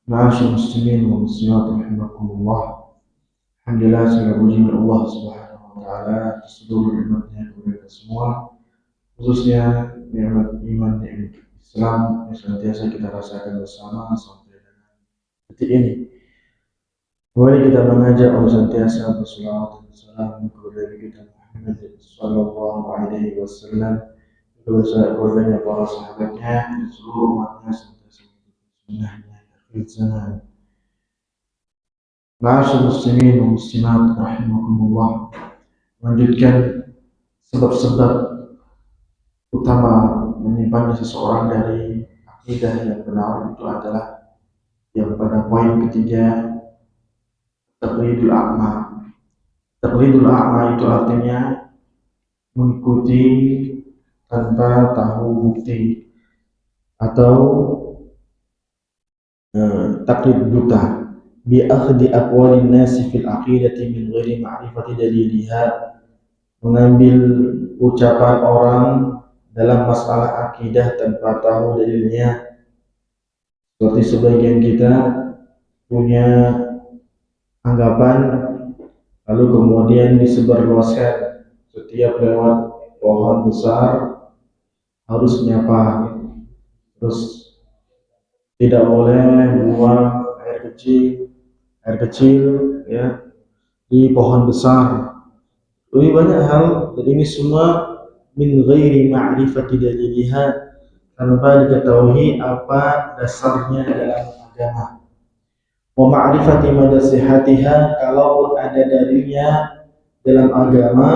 Ma'asyiral muslimin wal muslimat rahimakumullah. Alhamdulillah, segala puji bagi Allah Subhanahu wa taala atas seluruh nikmatnya kepada kita semua, khususnya nikmat iman, nikmat Islam yang senantiasa kita rasakan bersama sampai dengan detik ini. Mari kita mengajak Allah senantiasa berselawat dan salam kepada Nabi kita Muhammad sallallahu alaihi wasallam, kepada keluarganya, para sahabatnya, dan seluruh umatnya senantiasa mengikuti sunnahnya di akhir zaman. Ma'asyiral muslimin wal muslimat rahimakumullah. Melanjutkan sebab-sebab utama menyimpangnya seseorang dari akidah yang benar itu adalah yang pada poin ketiga, taqlidul a'ma. Taqlidul a'ma itu artinya mengikuti tanpa tahu bukti atau taklid buta. Bi akhdi aqwalin nasi fil aqidati min ghairi ma'rifati daliliha, mengambil ucapan orang dalam masalah akidah tanpa tahu dalilnya. Seperti sebagian kita punya anggapan lalu kemudian disebarluaskan, setiap lewat pohon besar harus nyapa, terus tidak boleh buang air kecil ya di pohon besar. Lebih banyak hal, dan ini semua min ghairi ma'rifati daliliha, tanpa diketahui apa dasarnya dalam agama. Wa ma'rifati madasihatiha, kalaupun ada dalilnya dalam agama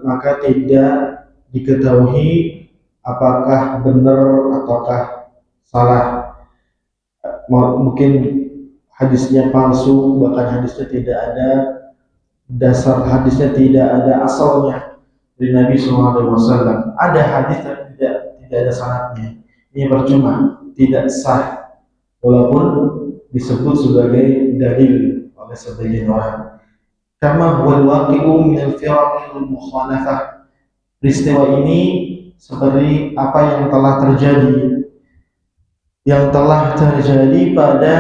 maka tidak diketahui apakah benar ataukah salah. Mungkin hadisnya palsu, bahkan hadisnya tidak ada dasar, hadisnya tidak ada asalnya dari Nabi SAW. Ada hadis tapi tidak ada sanadnya. Ini percuma, tidak sah, walaupun disebut sebagai dalil oleh sebagian orang. Kama huwal waqi'u min al-firaqil mukhalafah. Peristiwa ini seperti apa yang telah terjadi pada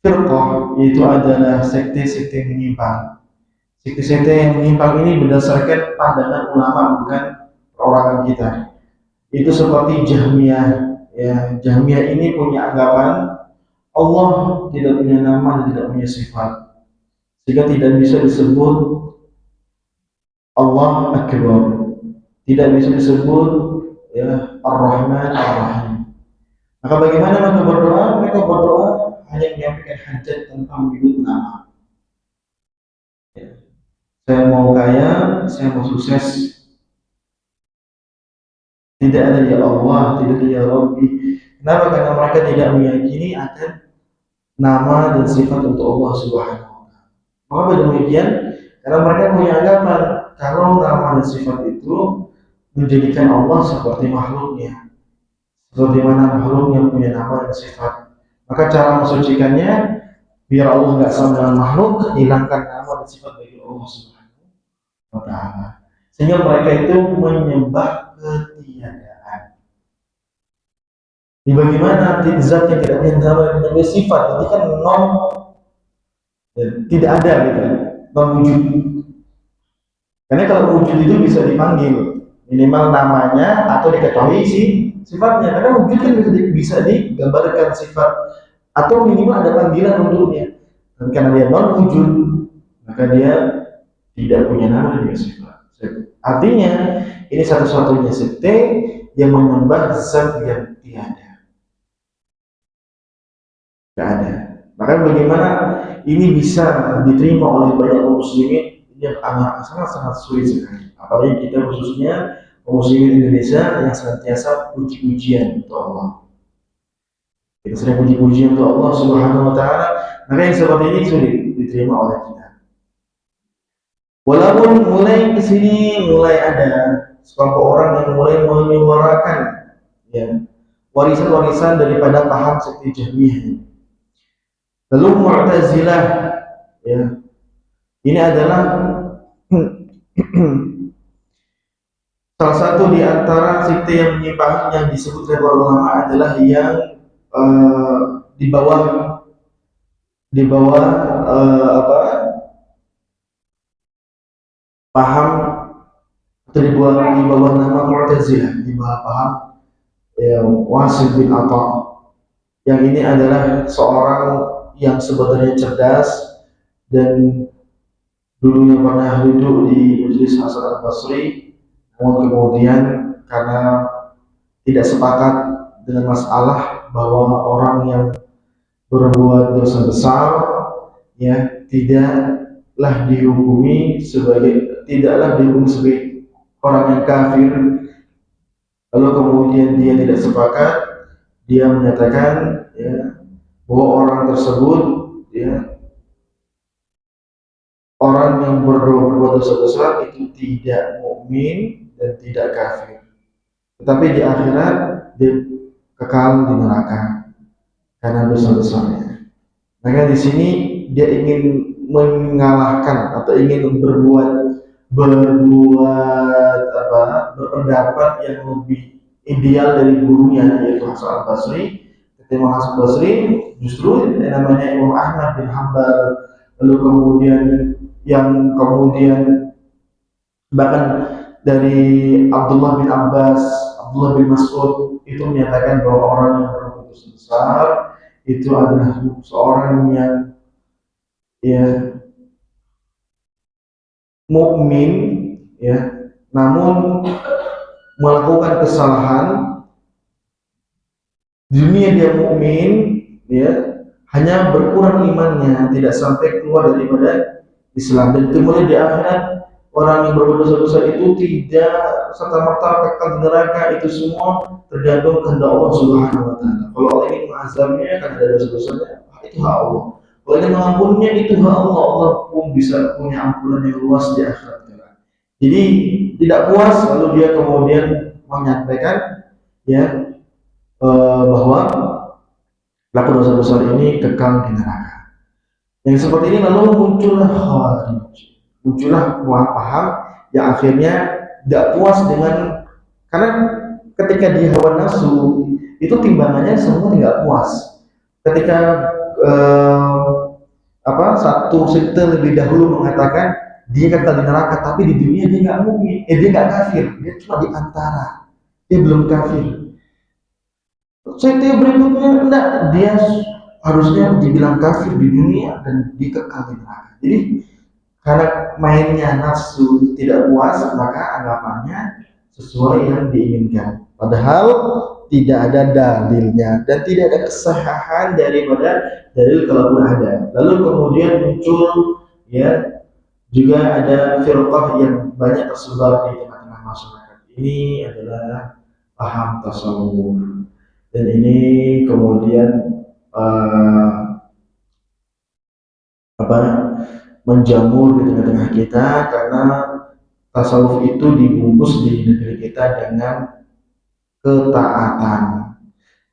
firqah, yaitu adalah sekte-sekte menyimpang. Sekte-sekte yang menyimpang ini berdasarkan pandangan ulama, bukan perorangan kita. Itu seperti Jahmiyah. Ya, Jahmiyah ini punya anggapan Allah tidak punya nama dan tidak punya sifat, sehingga tidak bisa disebut Allah Akbar, tidak bisa disebut ya Ar-Rahman Ar-Rahim. Maka bagaimana mereka berdoa? Mereka berdoa hanya menyampaikan hajat tanpa menyebut nama. Ya. Saya mau kaya, saya mau sukses. Tidak ada ya Allah, tidak ada ya Rabbi. Kenapa? Karena mereka tidak meyakini akan nama dan sifat untuk Allah Subhanahu wa taala. Maka demikian, karena mereka punya anggapan kalau nama dan sifat itu menjadikan Allah seperti makhluknya, seperti mana makhluk yang punya nama dan sifat. Maka cara mensucikannya biar Allah nggak sama dengan makhluk, hilangkan nama dan sifat bagi Allah Subhanahu wa taala. Sehingga mereka itu menyembah ketiadaan. Di bagaimana zat yang tidak punya nama dan punya sifat, itu kan non, ya, tidak ada gitu, non wujud. Karena kalau wujud itu bisa dipanggil, minimal namanya atau diketahui sifatnya. Karena wujud kan bisa digambarkan sifat atau minimal ada panggilan untuknya. Dan karena dia non wujud, maka dia tidak punya nama dan sifat. Artinya ini satu-satunya sekte yang menyembah zat yang tiada. Tidak ada. Maka bagaimana ini bisa diterima oleh banyak muslimin, yang sangat sulit sekali. Apalagi kita khususnya muslimin Indonesia yang senantiasa puji-pujian untuk Allah. Kita sering puji-pujian untuk Allah Subhanahu wa taala, maka yang seperti ini sulit diterima oleh kita. Walaupun mulai kesini mulai ada sekelompok orang yang mulai menyuarakan ya warisan-warisan daripada paham sekte Jahmiyah. Lalu Mu'tazilah, ya, ini adalah salah satu di antara sekte yang menyimpang yang disebut oleh para ulama adalah yang di bawah di bawah paham atau di bawah nama Mu'tazilah, di bawah paham ya, Wasil bin Atha. Yang ini adalah seorang yang sebenarnya cerdas dan dulunya pernah duduk di Majelis Hasan al-Basri, namun kemudian karena tidak sepakat dengan masalah bahwa orang yang berbuat dosa besar ya tidaklah dihukumi sebagai orang yang kafir. Lalu kemudian dia tidak sepakat, dia menyatakan ya bahwa orang tersebut ya orang yang berbuat dosa besar itu tidak mukmin dan tidak kafir, tetapi di akhirat dia kekal di neraka karena dosa-dosanya. Maka di sini dia ingin mengalahkan atau ingin berpendapat yang lebih ideal dari gurunya, yaitu Hasan al-Basri. Ketika Hasan al-Basri justru namanya Imam Ahmad bin Hanbal, lalu kemudian bahkan dari Abdullah bin Abbas, Abdullah bin Mas'ud itu menyatakan bahwa orang yang berbuat dosa besar itu adalah seorang yang ya mukmin ya, namun melakukan kesalahan. Di dunia dia mukmin ya, hanya berkurang imannya, tidak sampai keluar daripada Islam, dan kemudian di akhirat orang yang berbuat dosa-dosa itu tidak serta-merta kekal di neraka. Itu semua tergantung kehendak Allah Subhanahu wa taala. Kalau Allah ingin mengazabnya karena ada dosa-dosanya, itu hak Allah. Kalau ingin mengampuninya, itu hak Allah. Allah pun bisa punya ampunan yang luas di akhirat. Jadi tidak puas, lalu dia kemudian menyampaikan ya bahwa pelaku dosa besar ini kekal di neraka. Yang seperti ini lalu muncullah Khawarij, muncullah paham yang akhirnya tidak puas dengan, karena ketika dia hawa nafsu itu timbangannya semua tidak puas. Ketika satu sekte lebih dahulu mengatakan dia kekal di neraka, tapi di dunia dia nggak mukmin, dia nggak kafir, dia cuma di antara, dia belum kafir. Sekte berikutnya enggak, dia harusnya dibilang kafir di dunia dan dikekal di neraka. Jadi karena mainnya nafsu tidak puas, maka anggapannya sesuai yang diinginkan, padahal tidak ada dalilnya dan tidak ada kesahihan daripada dalil kalaupun ada. Lalu kemudian muncul ya juga ada firqah yang banyak tersebar di tengah-tengah masyarakat. Ini adalah paham tasawuf, dan ini kemudian menjamur di tengah-tengah kita karena tasawuf itu dibungkus di negeri kita dengan ketaatan,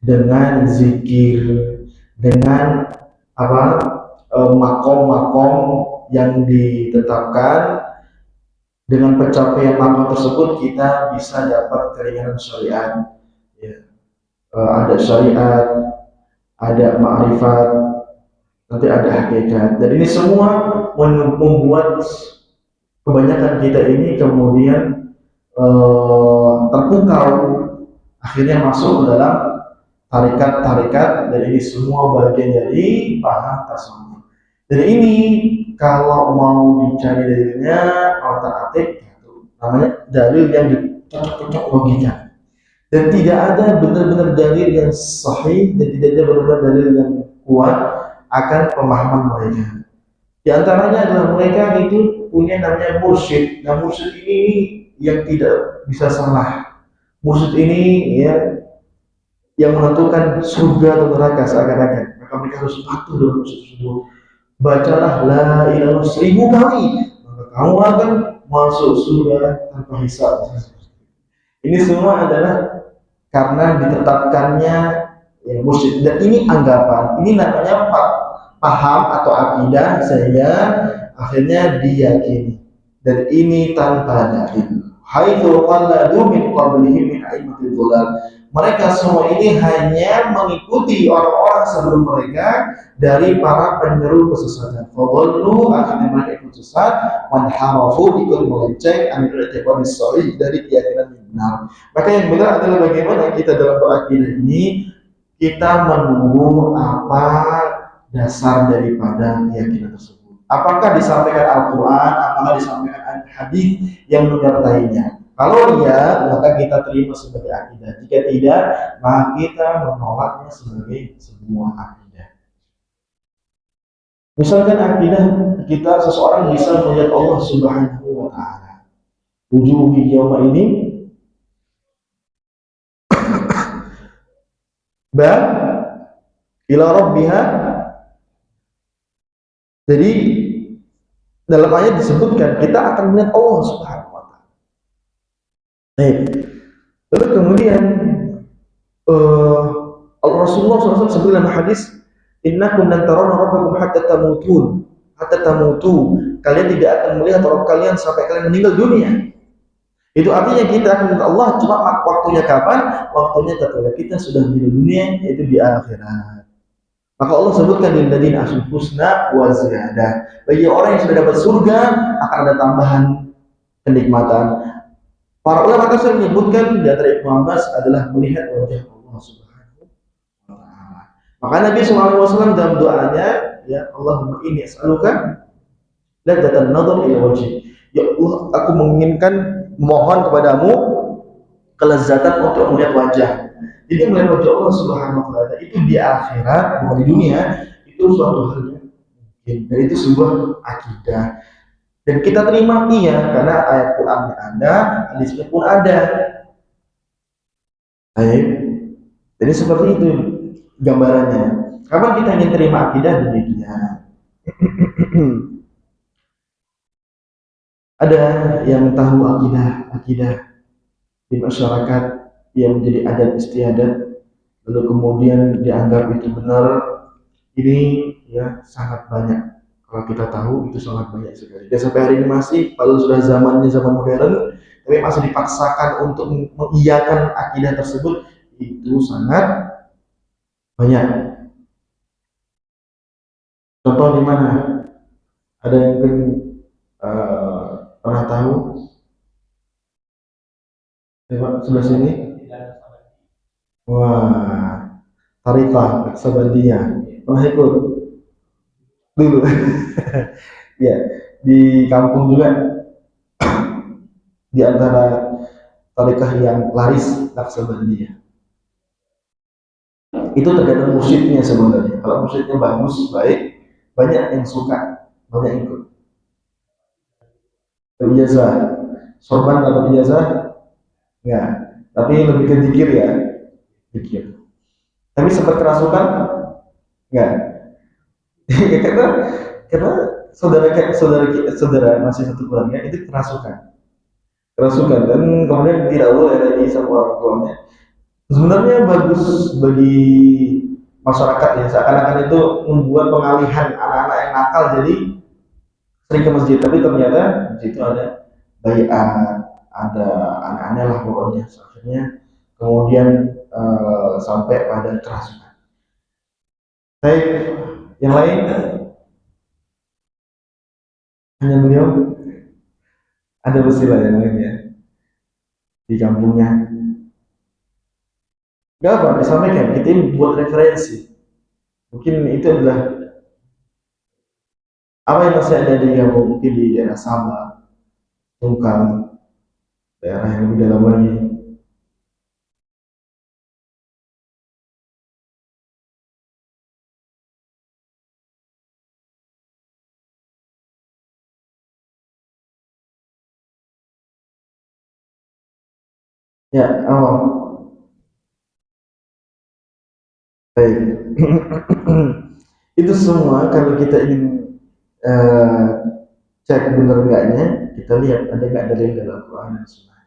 dengan zikir, dengan makom-makom yang ditetapkan. Dengan pencapaian makom tersebut kita bisa dapat keringanan syariat ya. Ada syariat, ada ma'rifat, nanti ada hakikat, dan ini semua membuat kebanyakan kita ini kemudian terpukau, akhirnya masuk ke dalam tarikat-tarikat, dan ini semua bagian dari paham tasawuf. Dan ini kalau mau dicari dalilnya otak-atik, namanya dalil yang dicocok logika, dan tidak ada benar-benar dalil yang sahih dan tidak ada benar-benar dalil yang kuat akan pemahaman mereka. Di antaranya adalah mereka itu punya namanya mursyid. Nah, mursyid ini yang tidak bisa salah. Mursyid ini ya yang menentukan surga atau neraka seakan-akan. Maka mereka harus patuh dalam mursyid tersebut. Bacalah la ilaha 1000 kali, maka kamu akan masuk surga tanpa hisab. Ini semua adalah karena ditetapkannya ya, mursyid. Dan ini anggapan, ini namanya paham atau akidah, sehingga akhirnya diyakini, dan ini tanpa dalil. Haitsu qalladu min qablihim min a'immatil dhalal, Mereka semua ini hanya mengikuti orang-orang sebelum mereka dari para penyeru kesesatan. Fadhallu, akhirnya mereka ikut sesat, wanharafu, ikut melenceng, anil i'tiqadi sahih, dari keyakinan yang benar. Maka yang benar adalah bagaimana kita dalam berakidah ini, kita menunggu apa dasar daripada keyakinan tersebut. Apakah disampaikan Al-Quran, apakah disampaikan hadis yang menyertainya. Kalau iya, maka kita terima sebagai akidah. Jika tidak, maka kita menolaknya sebagai sebuah akidah. Misalkan akidah kita, seseorang bisa melihat Allah Subhanahu wa Ta'ala. Wujuhi yawma ini ba ila rabbiha. Jadi dalam ayat disebutkan kita akan melihat Allah Subhanahu wa Ta'ala. Lalu kemudian Rasulullah SAW sebut dalam hadis, innakum lan tarawna rabbakum hatta tamutun, hatta tamutu. Kalian tidak akan melihat Rabb kalian sampai kalian meninggal dunia. Itu artinya kita akan melihat Allah, cuma waktunya kapan? Waktunya ketika kita sudah meninggal dunia, yaitu di akhirat. Maka Allah sebutkan lil ladzina ahsanul husna wa ziyadah. Bagi orang yang sudah dapat surga akan ada tambahan kenikmatan. Para ulama tafsir menyebutkan di antara Ibnu Abbas adalah melihat wajah Allah Subhanahu wa Ta'ala. Maka Nabi SAW dalam doanya, ya Allahumma inni as'aluka ladzatan nadhar ila wajhi. Ya Allah, aku menginginkan, mohon kepadamu kelezatan untuk melihat wajah. Jadi melihat wajah Allah Subhanahu wa Ta'ala itu di akhirat, bukan di dunia, itu suatu hal yang mungkin, dan itu sebuah akidah. Dan kita terima iya, karena ayat Qurannya ada, hadisnya pun ada. Baik. Jadi seperti itu gambarannya. Kapan kita ingin terima akidah demikian. Ada yang tahu akidah di masyarakat yang menjadi adat istiadat, lalu kemudian dianggap itu benar. Ini ya sangat banyak. Kalau kita tahu itu sangat banyak sekali. Dan sampai hari ini masih, kalau sudah zamannya zaman modern, tapi masih dipaksakan untuk mengiyakan akidah tersebut, itu sangat banyak. Contoh di mana? Ada yang pernah tahu? Sebelah sini? Wah, Tariqah Naksabandiyah. Pernah ikut? Dulu. Ya, di kampung juga, di antara Tariqah yang laris Naksabandiyah. Itu tergantung musiknya sebenarnya. Kalau musiknya bagus, baik, banyak yang suka, banyak yang ikut. Ijazah, sorban dapat ijazah? Enggak. Tapi lebih ke zikir ya, zikir. Tapi sempat kerasukan? Enggak. karena karena saudara masih satu keluarga itu kerasukan dan kemudian tidak boleh lagi sama orang tuanya. Sebenarnya bagus bagi masyarakat ya, seakan-akan itu membuat pengalihan anak-anak yang nakal jadi sering ke masjid, tapi ternyata di situ ada bayat, ada aneh-aneh lah pokoknya. Akhirnya kemudian sampai pada kerasukan. Baik, yang lain hanya beliau, ada wasilah yang lain ya di kampungnya. Gak apa, disampaikan, kita ini buat referensi. Mungkin itu adalah apa yang masih ada di kampung, mungkin di daerah Sabah, Tungkang, daerah yang lebih dalam lagi. Ya, awal. Baik. Itu semua kalau kita ingin eh, cek benar enggaknya, kita lihat ada nggak dalil dalam Quran dan Sunnah.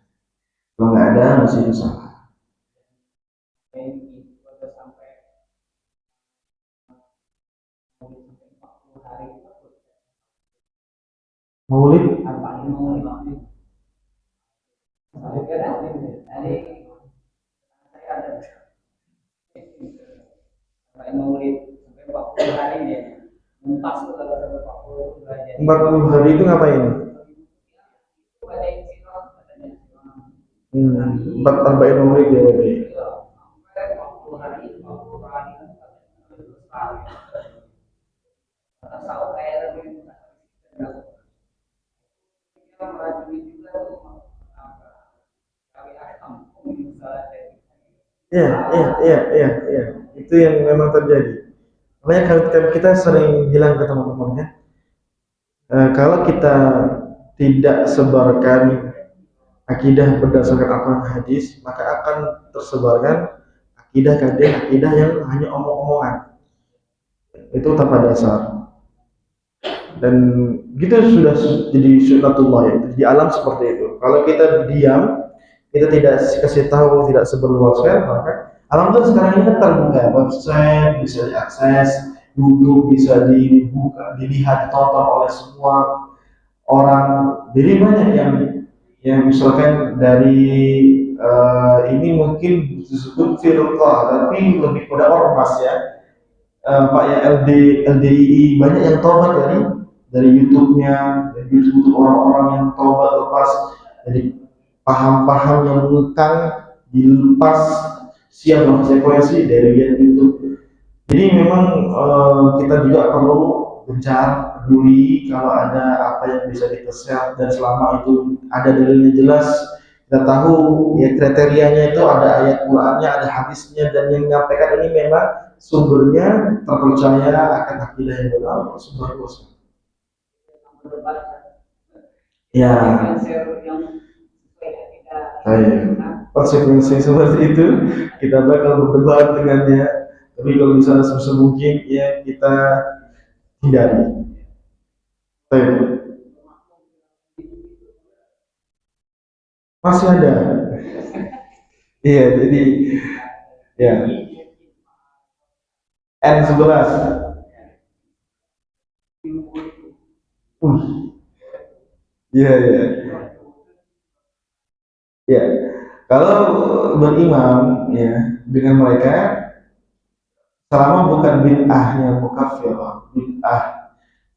Kalau nggak ada, mesti itu salah. Maulid? Empat puluh hari itu ngapain? Empat arba'in murid ya berarti. Iya, iya, iya, iya, iya. Itu yang memang terjadi. Makanya kalau kita sering bilang ke teman-teman ya, kalau kita tidak sebarkan akidah berdasarkan Al-Quran hadis, maka akan tersebarkan akidah yang hanya omong-omongan. Itu tanpa dasar. Dan gitu sudah jadi sunnatullah ya. Di alam seperti itu. Kalau kita diam, kita tidak kasih tahu, tidak seberluaskan, maka alam itu sekarang ini kan terbuka, website bisa diakses, YouTube bisa dibuka, dilihat, ditonton oleh semua orang. Jadi banyak yang misalkan dari ini mungkin disebut firqah, tapi lebih pada ormas ya. Pak ya LDII banyak yang tobat dari YouTube-nya, dari YouTube orang-orang yang tobat lepas dari paham-paham yang mengekang, dilepas siap konsekuensi dari YouTube. Jadi memang kita juga perlu gencar peduli kalau ada apa yang bisa kita share, dan selama itu ada dalilnya jelas, kita tahu ya kriterianya itu ada ayat Qur'annya, ada hadisnya, dan yang menyampaikan ini memang sumbernya terpercaya akan akidah yang benar, sumber dosa. Ya, konsekuensi seperti itu kita bakal berdebat dengannya. Tapi kalau misalnya sebisa mungkin ya kita hindari. Baik. Masih ada. Iya, jadi ya N11. Iya, iya. Ya, kalau berimam ya dengan mereka, selama bukan bid'ahnya mukafirah, bid'ah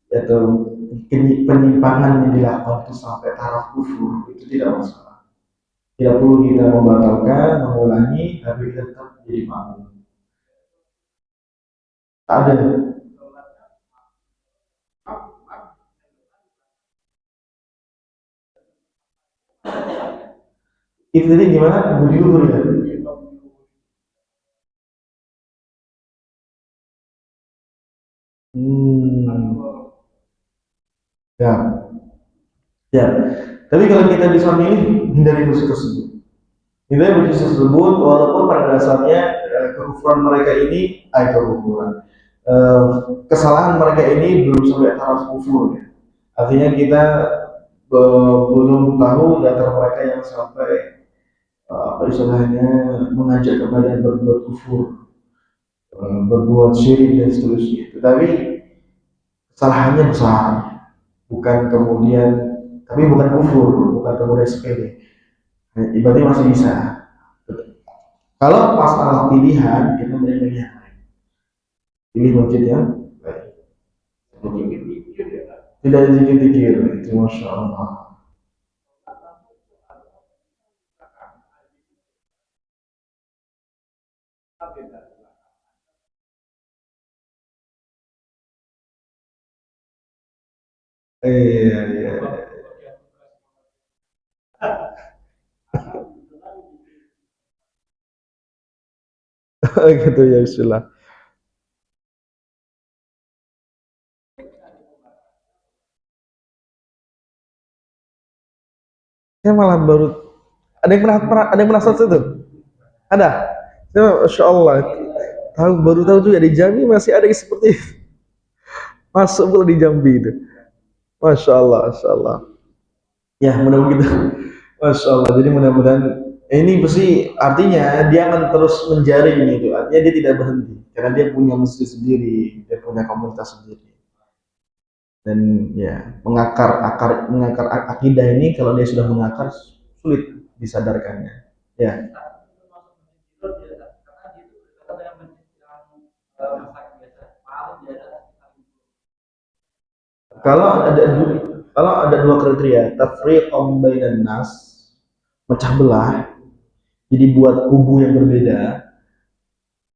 atau penyimpangan yang dilakukan itu sampai taraf kufur, itu tidak masalah. Tidak perlu kita membatalkan, mengulangi, tapi kita tetap jadi makmum. Ada. Itu tadi gimana? Budi luhur ya? Hmm. Ya, ya. Tapi kalau kita bisa milih, hindari musuh tersebut. Hindari musuh tersebut, walaupun pada dasarnya kekufuran mereka ini, kekufuran. Kesalahan mereka ini belum sampai taraf kufur. Ya. Artinya kita belum tahu data mereka yang sampai apa istilahnya mengajak kepada berbuat kufur, berbuat syirik dan seterusnya. Tetapi kesalahannya besar, bukan kemudian, tapi bukan kufur, bukan kemudian sepele. Berarti masih bisa. Kalau masalah pilihan, kita pilih yang lain. Pilih masjid yang baik. Tidak dikir-dikir, itu masya Allah. Iya, iya. Gitu ya, Bismillah. Saya malah baru ada yang pernah seperti itu? Ada. Ya, Masya Allah. Baru tahu tuh ya di Jambi masih ada yang seperti itu. Masuk pula di Jambi itu. Masya Allah, Masya Allah. Ya, mudah-mudahan gitu. Masya Allah. Jadi mudah-mudahan ini pasti artinya dia akan terus menjaring itu. Artinya dia tidak berhenti karena dia punya masjid sendiri, dia punya komunitas sendiri. Dan ya mengakar akidah ini, kalau dia sudah mengakar sulit disadarkannya. Ya. Kalau ada kalau ada dua kriteria, tafriqam bainan nas, pecah belah, jadi buat kubu yang berbeda,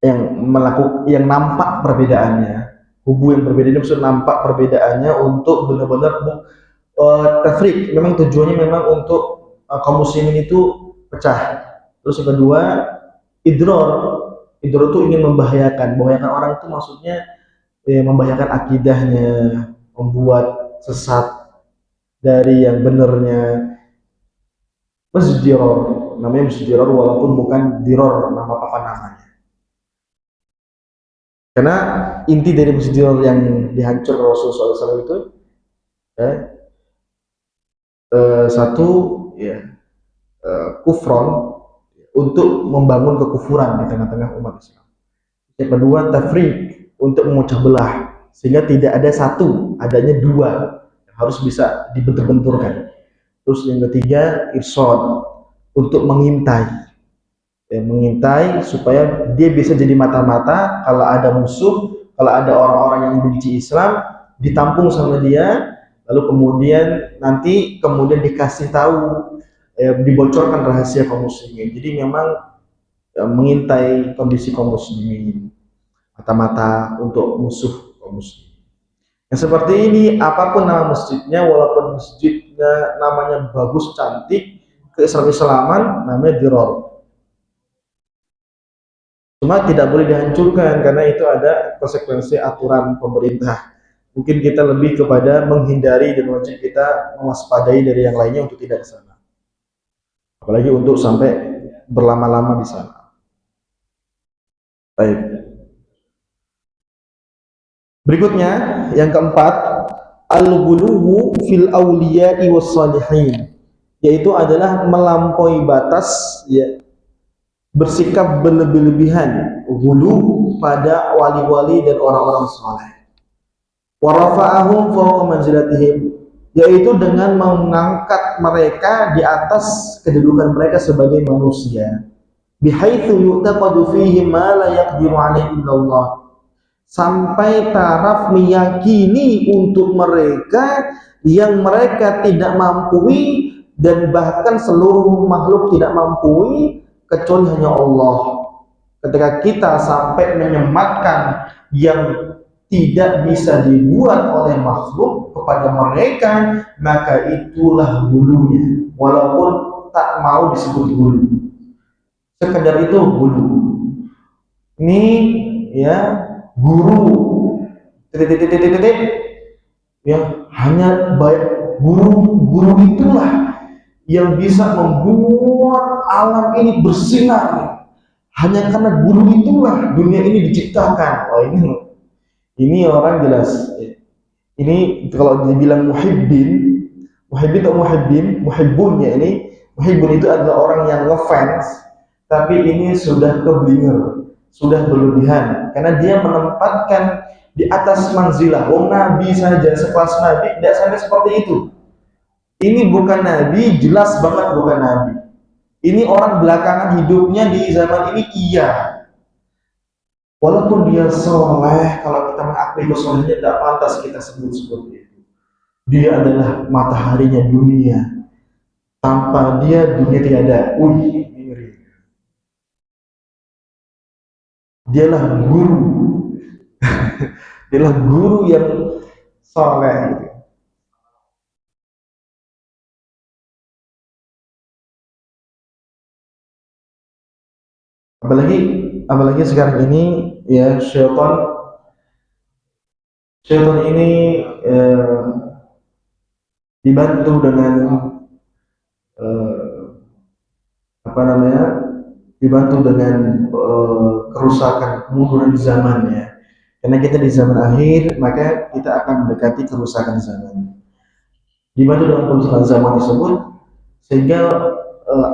yang nampak perbedaannya, kubu yang berbeda ini maksud nampak perbedaannya untuk benar-benar tafriq, memang tujuannya memang untuk kaum muslimin itu pecah. Terus yang kedua, idror. Idror itu ingin membahayakan orang itu maksudnya membahayakan akidahnya, membuat sesat dari yang benernya. Masdiror, namanya masdiror walaupun bukan diror nama apa namanya. Karena inti dari masdiror yang dihancur Rasulullah SAW itu ya, satu ya kufron untuk membangun kekufuran di tengah-tengah umat Islam. Yang kedua tafriq untuk memecah belah sehingga tidak ada satu, adanya dua yang harus bisa dibentur-benturkan. Terus yang ketiga irsad untuk mengintai, mengintai supaya dia bisa jadi mata-mata kalau ada musuh, kalau ada orang-orang yang benci Islam ditampung sama dia, lalu kemudian kemudian dikasih tahu, dibocorkan rahasia kaum muslimin. Jadi memang mengintai kondisi kaum muslimin, mata-mata untuk musuh kaum muslimin. Yang seperti ini, apapun nama masjidnya, walaupun masjidnya namanya bagus, cantik, keislaman namanya diror. Cuma tidak boleh dihancurkan karena itu ada konsekuensi aturan pemerintah. Mungkin kita lebih kepada menghindari dan wajib kita mewaspadai dari yang lainnya untuk tidak ke sana. Apalagi untuk sampai berlama-lama di sana. Baik. Berikutnya yang keempat, al-ghuluwu fil awliya'i was salihin, yaitu adalah melampaui batas, ya, bersikap berlebih-lebihan, ghulu pada wali-wali dan orang-orang saleh. Wa rafa'ahum fawqa manzilatihim, yaitu dengan mengangkat mereka di atas kedudukan mereka sebagai manusia. Bihaitsu yu'taqadu fihi ma la yaqdiru alaihi illallah, sampai taraf meyakini untuk mereka yang mereka tidak mampu dan bahkan seluruh makhluk tidak mampu kecuali hanya Allah. Ketika kita sampai menyematkan yang tidak bisa dibuat oleh makhluk kepada mereka, maka itulah hulunya, walaupun tak mau disebut hulu, sekedar itu hulu. Ini ya guru titik ya, hanya guru itulah yang bisa membuat alam ini bersinar. Hanya karena guru itulah dunia ini diciptakan. Oh, ini orang jelas. Ini kalau dibilang muhibbun ya, ini muhibbun itu adalah orang yang ngefans, tapi ini sudah keblinger, sudah berlebihan karena dia menempatkan di atas manzilah. Nabi saja sekelas nabi tidak sampai seperti itu. Ini bukan nabi, jelas banget bukan nabi. Ini orang belakangan hidupnya di zaman ini, iya. Walaupun dia soleh, kalau kita mengakui kesolehannya tidak pantas kita sebut seperti itu. Dia adalah mataharinya dunia. Tanpa dia dunia tiada. Dialah guru. Dialah guru yang soleh gitu. Apalagi sekarang ini ya, syaitan ini dibantu dengan apa namanya, dibantu dengan kerusakan, kemunduran zaman ya. Karena kita di zaman akhir, maka kita akan mendekati kerusakan zaman. Dibantu dengan kerusakan zaman tersebut, sehingga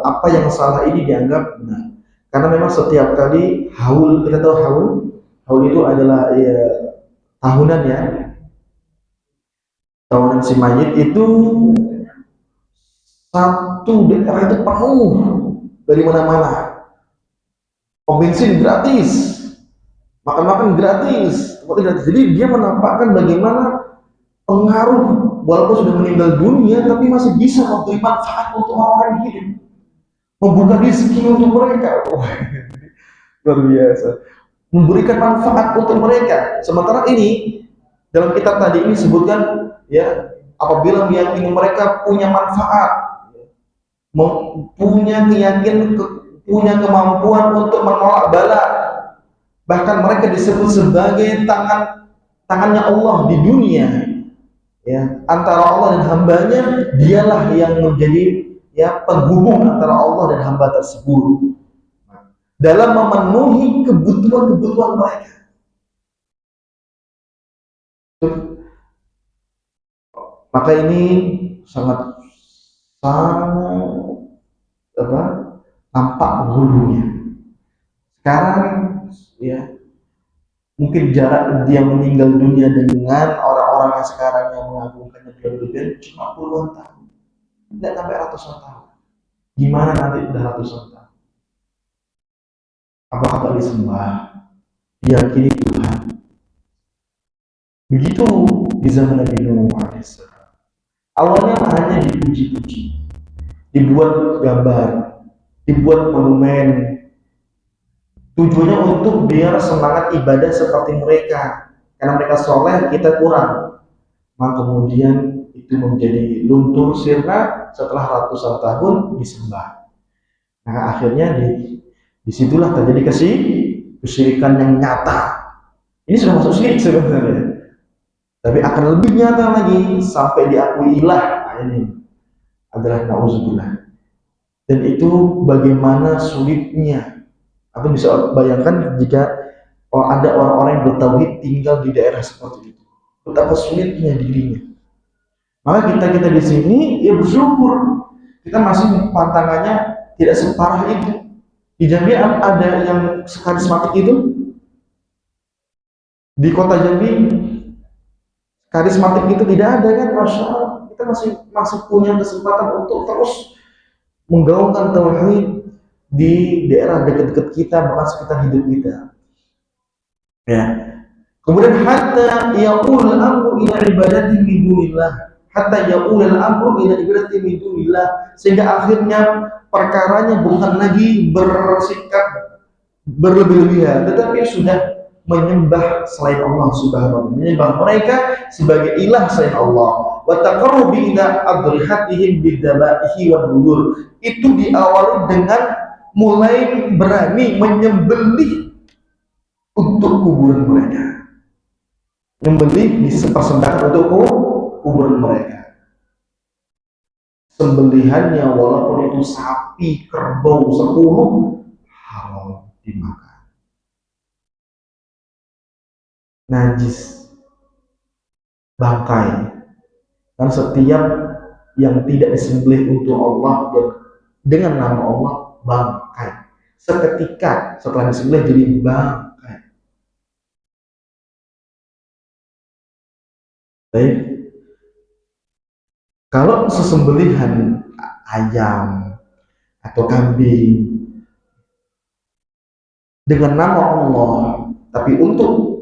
apa yang salah ini dianggap benar. Karena memang setiap kali haul, kita tahu haul itu adalah ya, tahunan ya, tahunan si mayit itu satu daerah itu penuh dari mana-mana, pom bensin gratis, makan-makan gratis, jadi dia menampakkan bagaimana pengaruh walaupun sudah meninggal dunia tapi masih bisa memberi manfaat untuk orang hidup, membuka rezeki untuk mereka. Luar biasa, memberikan manfaat untuk mereka. Sementara ini dalam kitab tadi ini sebutkan ya, apabila meyakini mereka punya manfaat, punya keyakinan, punya kemampuan untuk menolak bala, bahkan mereka disebut sebagai tangannya Allah di dunia, ya, antara Allah dan hambanya, dialah yang menjadi ya penghubung antara Allah dan hamba tersebut dalam memenuhi kebutuhan-kebutuhan mereka. Maka ini sangat nampak hulunya. Sekarang ya, mungkin jarak dia meninggal dunia dengan orang-orang yang sekarang yang mengagungkannya berlebihan cuma puluhan tahun, tidak sampai ratusan tahun. Gimana nanti udah ratusan tahun? Apakah tak disembah, diyakini Tuhan? Begitu di zaman Nabi Nuh alaihissalam. Awalnya hanya dipuji-puji, dibuat gambar, dibuat monumen, tujuannya untuk biar semangat ibadah seperti mereka, karena mereka soleh, kita kurang. Maka kemudian itu menjadi luntur sirna setelah ratusan tahun disembah. Nah akhirnya disitulah terjadi kesyirikan yang nyata. Ini sudah masuk syirik sebenarnya, tapi akan lebih nyata lagi sampai diakui ilah. Nah, ini adalah na'udzubillah. Dan itu bagaimana sulitnya. Aku bisa bayangkan jika ada orang-orang yang bertauhid tinggal di daerah seperti itu, betapa sulitnya dirinya. Maka kita di sini ya bersyukur, kita masih pantangannya tidak separah itu. Di Jambi ada yang karismatik itu, di kota Jambi karismatik itu tidak ada kan, masya Allah. Kita masih punya kesempatan untuk terus menggaungkan tauhid di daerah dekat-dekat kita, bahkan sekitar hidup kita. Ya. Kemudian hatta yaqul amru ila ibadati min dunillah, hatta yaqul amru ila ibadati min dunillah, sehingga akhirnya perkaranya bukan lagi bersikap berlebih-lebihan, tetapi sudah menyembah selain Allah Subhanahu wa taala, menyembah mereka sebagai ilah selain Allah. Wa taqarrubi ila adrihatihim bidzabaihi wa nudur. Itu diawali dengan mulai berani menyembelih untuk kuburan mereka. Menyembelih dipersembahkan untuk kuburan mereka. Sembelihannya walaupun itu sapi, kerbau 10, halal dimakan. Najis, bangkai. Dan setiap yang tidak disembelih untuk Allah dan dengan nama Allah, bangkai. Seketika setelah disembelih jadi bangkai. Baik. Kalau sesembelihan ayam atau kambing dengan nama Allah, tapi untuk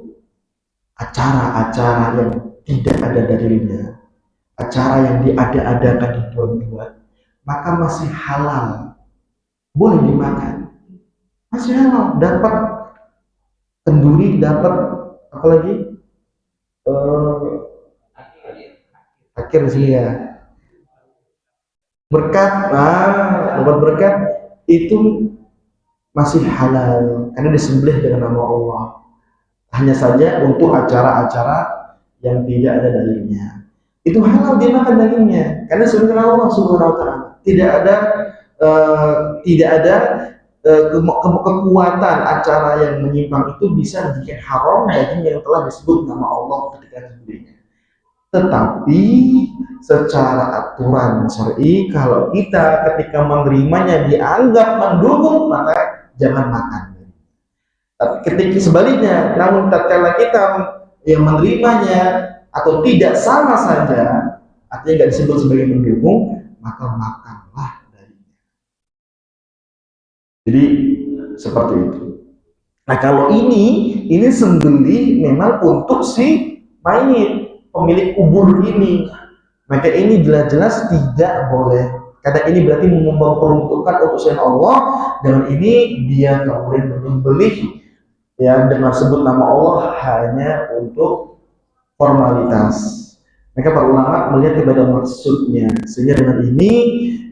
acara-acara yang tidak ada dalilnya, acara yang diada-adakan, dibuat-buat, maka masih halal, boleh dimakan, masih halal. Dapat kenduri, dapat apa lagi, akhir di sini ya, berkat. Dapat berkat itu masih halal karena disembelih dengan nama Allah. Hanya saja untuk acara-acara yang tidak ada dalilnya, itu halal dimakan dagingnya, karena sebenarnya Allah Subhanahu wa taala tidak ada kekuatan acara yang menyimpang itu bisa bikin haram daging yang telah disebut nama Allah ketika disembelihnya. Tetapi secara aturan syar'i, kalau kita ketika menerimanya dianggap mendukung, maka jangan makan. Ketika sebaliknya, namun tatkala kita yang menerimanya atau tidak sama saja, artinya nggak disebut sebagai mendukung, maka makanlah darinya. Jadi seperti itu. Nah kalau ini sembelih memang untuk si mayit, pemilik kubur ini. Maka ini jelas-jelas tidak boleh. Kata ini berarti memperuntukkan untuk selain Allah. Dengan ini dia kemudian menyembelih ya dengan sebut nama Allah hanya untuk formalitas. Mereka para ulama melihat kepada maksudnya, sehingga dengan ini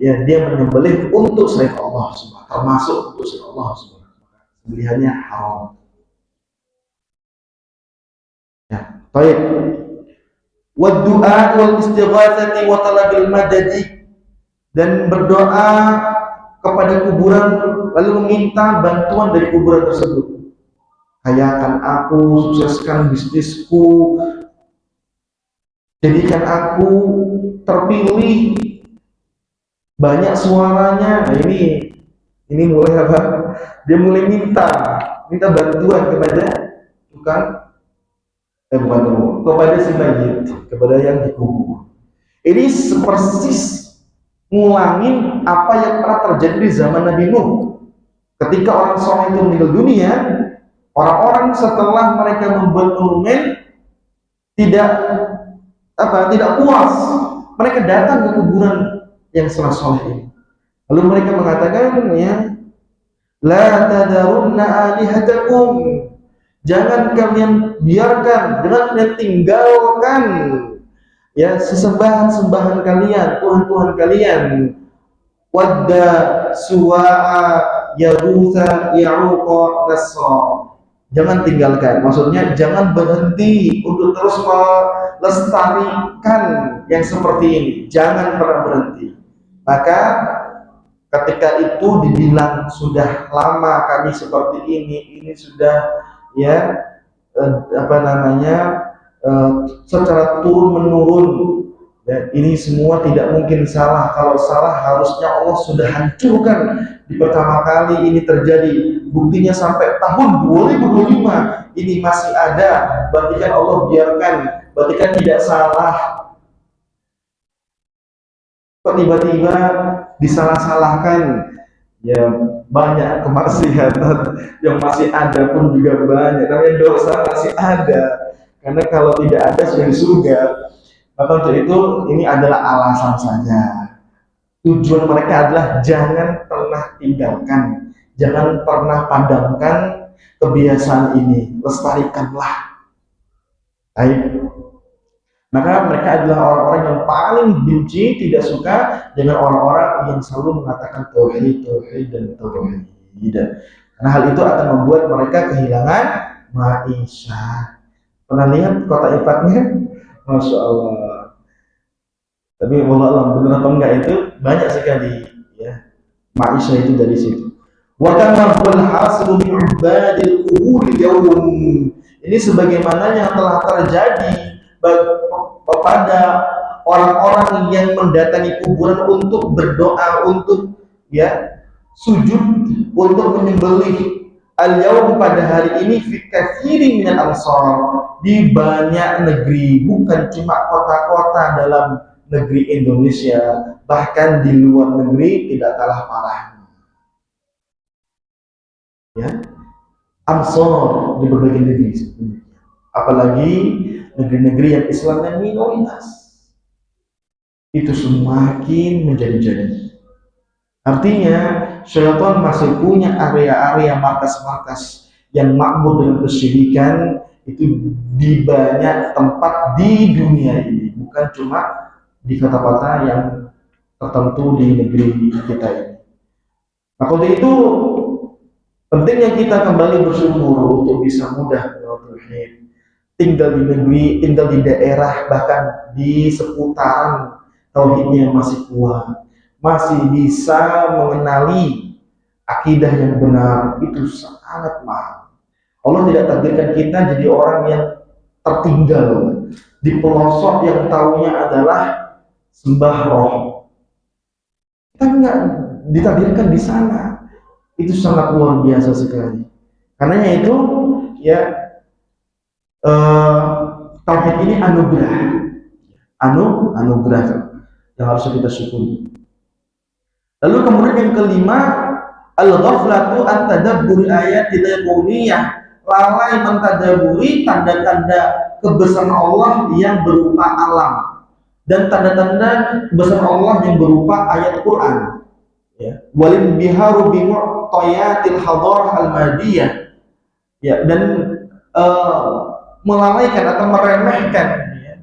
ya dia menyembelih untuk selain Allah Subhanahu, termasuk untuk selain Allah Subhanahu. Sembelihannya haram. Ya, baik. Wa du'a wal istighatsati wa talabil madadi, dan berdoa kepada kuburan lalu meminta bantuan dari kuburan tersebut. Kayakan aku, sukseskan bisnisku, jadikan aku terpilih, banyak suaranya. Nah, ini mulai apa? Dia mulai minta bantuan kepada tukang kepada si mayit, kepada yang dikubur. Ini persis ngulangin apa yang pernah terjadi di zaman Nabi Nuh. Ketika orang soleh itu meninggal dunia, orang-orang setelah mereka membuat monumen tidak puas, mereka datang ke kuburan yang soleh ini. Lalu mereka mengatakan, ya, la tadarunna alihatakum, jangan kalian biarkan, jangan kalian tinggalkan ya sesembahan kalian, Tuhan kalian. Wadda, Suwa'a, Yaghutha, Ya'uqa, Nasra. Jangan tinggalkan, maksudnya jangan berhenti untuk terus melestarikan yang seperti ini, jangan pernah berhenti. Maka ketika itu dibilang sudah lama kami seperti ini sudah ya secara turun menurun ya, ini semua tidak mungkin salah. Kalau salah harusnya Allah sudah hancurkan di pertama kali ini terjadi. Buktinya sampai tahun 2025 ini masih ada, berarti kan Allah biarkan, berarti kan tidak salah. Kok tiba-tiba disalah-salahkan? Ya banyak kemaksiatan yang masih ada pun juga banyak, namanya dosa masih ada. Karena kalau tidak ada sudah di surga. Maka untuk itu ini adalah alasan saja. Tujuan mereka adalah jangan pernah tinggalkan, jangan pernah padamkan kebiasaan ini, lestarikanlah. Baik. Maka mereka adalah orang-orang yang paling benci, tidak suka dengan orang-orang yang selalu mengatakan tauhid dan tauhid. Karena hal itu akan membuat mereka kehilangan maisha. Pernah lihat kota infaknya? Masya Allah. Tapi wallah alam benar atau enggak itu banyak sekali ya maisha itu dari situ. Wa kana wal hasilu bi ibadil qubur yawm. Ini sebagaimana yang telah terjadi kepada orang-orang yang mendatangi kuburan untuk berdoa, untuk ya sujud, untuk menyembelih al-yaum pada hari ini fi katsirin minal amsar, di banyak negeri, bukan cuma kota-kota dalam negeri Indonesia, bahkan di luar negeri tidak kalah parahnya. Ya, amsar di berbagai negeri, apalagi negeri-negeri yang Islamnya minoritas, itu semakin menjadi-jadi. Artinya syaitan masih punya area-area markas-markas yang makmur dengan kesyirikan itu di banyak tempat di dunia ini, bukan cuma di kota-kota yang tertentu di negeri kita ini. Maka untuk itu pentingnya kita kembali bersyukur untuk bisa mudah bertauhid, tinggal di negeri, tinggal di daerah, bahkan di seputaran tauhidnya masih kuat, masih bisa mengenali akidah yang benar, itu sangat mahal. Allah tidak takdirkan kita jadi orang yang tertinggal di pelosok yang taunya adalah sembah roh. Kita nggak ditakdirkan di sana. Itu sangat luar biasa sekali. Karenanya itu ya tauhid ini anugerah, anugerah yang harus kita syukuri. Lalu kemudian yang kelima, Al-ghaflatu an tadabbur ayatil kauniyah, lalai mentadaburi tanda-tanda kebesaran Allah yang berupa alam dan tanda-tanda kebesaran Allah yang berupa ayat Quran. Ya, walin biharu bi mu'tayatil hadarah al-madiyah. Ya, dan melalaikan atau meremehkan, ya,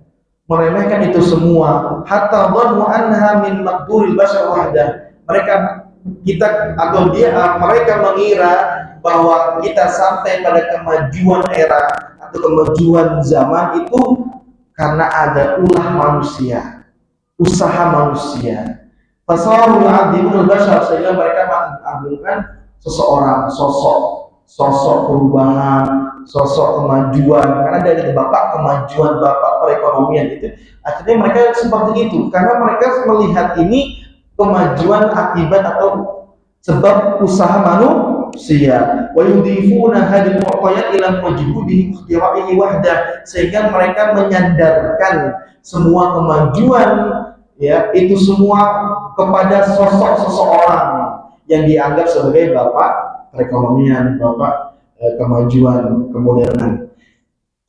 meremehkan itu semua, hatta dhannu anha min maqduril bashar wahdah. Mereka mengira bahwa kita sampai pada kemajuan era atau kemajuan zaman itu karena ada ulah manusia, usaha manusia. Fasaru yu'adzimul bashar, sehingga mereka mengagungkan seseorang, sosok perubahan, sosok kemajuan, karena dari bapak kemajuan, bapak perekonomian itu, akhirnya mereka seperti itu karena mereka melihat ini kemajuan akibat atau sebab usaha manusia. Wa yudhifuna hadhihi al-mu'tayat ila majhudi ikhtira'ihi wahdah, sehingga mereka menyandarkan semua kemajuan, ya, itu semua kepada sosok seseorang yang dianggap sebagai bapak perekonomian, bapak kemajuan, kemodernan.